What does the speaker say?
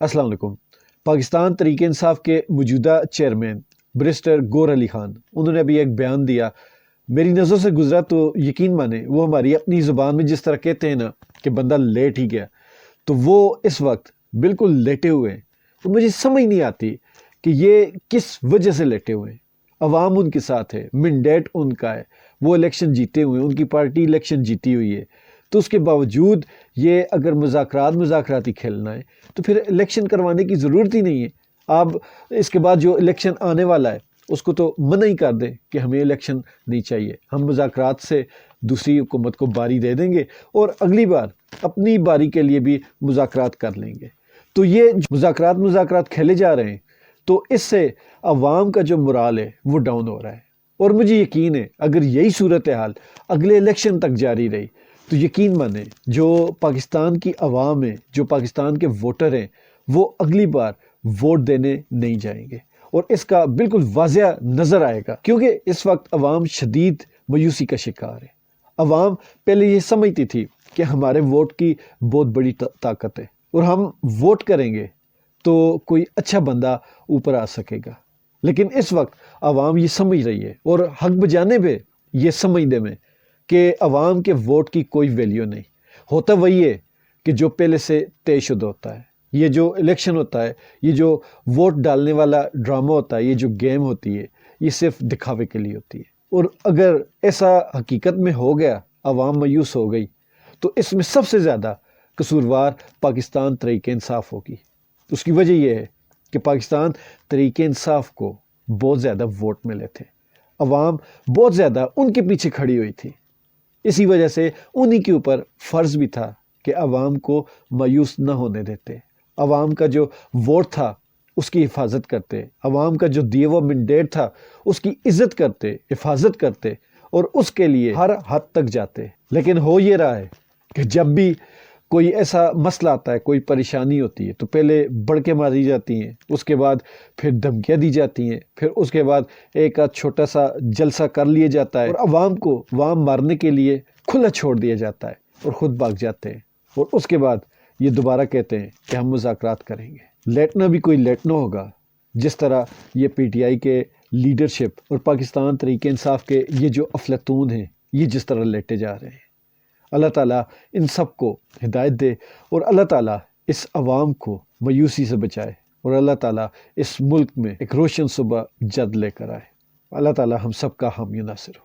السلام علیکم۔ پاکستان تحریک انصاف کے موجودہ چیئرمین برسٹر گور علی خان، انہوں نے ابھی ایک بیان دیا، میری نظروں سے گزرا تو یقین مانے وہ ہماری اپنی زبان میں جس طرح کہتے ہیں نا کہ بندہ لیٹ ہی گیا، تو وہ اس وقت بالکل لیٹے ہوئے ہیں اور مجھے سمجھ نہیں آتی کہ یہ کس وجہ سے لیٹے ہوئے ہیں۔ عوام ان کے ساتھ ہے، مینڈیٹ ان کا ہے، وہ الیکشن جیتے ہوئے ہیں، ان کی پارٹی الیکشن جیتی ہوئی ہے، تو اس کے باوجود یہ اگر مذاکراتی کھیلنا ہے تو پھر الیکشن کروانے کی ضرورت ہی نہیں ہے۔ آپ اس کے بعد جو الیکشن آنے والا ہے اس کو تو منع ہی کر دیں کہ ہمیں الیکشن نہیں چاہیے، ہم مذاکرات سے دوسری حکومت کو باری دے دیں گے اور اگلی بار اپنی باری کے لیے بھی مذاکرات کر لیں گے۔ تو یہ مذاکرات کھیلے جا رہے ہیں، تو اس سے عوام کا جو مرال ہے وہ ڈاؤن ہو رہا ہے، اور مجھے یقین ہے اگر یہی صورتحال اگلے الیکشن تک جاری رہی تو یقین مانیں جو پاکستان کی عوام ہے، جو پاکستان کے ووٹر ہیں، وہ اگلی بار ووٹ دینے نہیں جائیں گے، اور اس کا بالکل واضح نظر آئے گا، کیونکہ اس وقت عوام شدید مایوسی کا شکار ہے۔ عوام پہلے یہ سمجھتی تھی کہ ہمارے ووٹ کی بہت بڑی طاقت ہے اور ہم ووٹ کریں گے تو کوئی اچھا بندہ اوپر آ سکے گا، لیکن اس وقت عوام یہ سمجھ رہی ہے اور حق بجانے پہ یہ سمجھنے میں کہ عوام کے ووٹ کی کوئی ویلیو نہیں ہوتا، وہی ہے کہ جو پہلے سے طے شدہ ہوتا ہے۔ یہ جو الیکشن ہوتا ہے، یہ جو ووٹ ڈالنے والا ڈرامہ ہوتا ہے، یہ جو گیم ہوتی ہے، یہ صرف دکھاوے کے لیے ہوتی ہے، اور اگر ایسا حقیقت میں ہو گیا، عوام مایوس ہو گئی، تو اس میں سب سے زیادہ قصوروار پاکستان تحریک انصاف ہوگی۔ اس کی وجہ یہ ہے کہ پاکستان تحریک انصاف کو بہت زیادہ ووٹ ملے تھے، عوام بہت زیادہ ان کے پیچھے کھڑی ہوئی تھی، اسی وجہ سے انہی کے اوپر فرض بھی تھا کہ عوام کو مایوس نہ ہونے دیتے، عوام کا جو ووٹ تھا اس کی حفاظت کرتے، عوام کا جو دیا ہوا مینڈیٹ تھا اس کی عزت کرتے، حفاظت کرتے، اور اس کے لیے ہر حد تک جاتے۔ لیکن ہو یہ رہا ہے کہ جب بھی کوئی ایسا مسئلہ آتا ہے، کوئی پریشانی ہوتی ہے، تو پہلے بڑکیں ماری جاتی ہیں، اس کے بعد پھر دھمکیاں دی جاتی ہیں، پھر اس کے بعد ایک چھوٹا سا جلسہ کر لیا جاتا ہے اور عوام کو وام مارنے کے لیے کھلا چھوڑ دیا جاتا ہے اور خود بھاگ جاتے ہیں، اور اس کے بعد یہ دوبارہ کہتے ہیں کہ ہم مذاکرات کریں گے۔ لیٹنا بھی کوئی لیٹنا ہوگا، جس طرح یہ پی ٹی آئی کے لیڈرشپ اور پاکستان تحریک انصاف کے یہ جو افلاطون ہیں، یہ جس طرح لیٹے جا رہے ہیں۔ اللہ تعالیٰ ان سب کو ہدایت دے، اور اللہ تعالیٰ اس عوام کو مایوسی سے بچائے، اور اللہ تعالیٰ اس ملک میں ایک روشن صبح جد لے کر آئے۔ اللہ تعالیٰ ہم سب کا حامی و ناصر ہو۔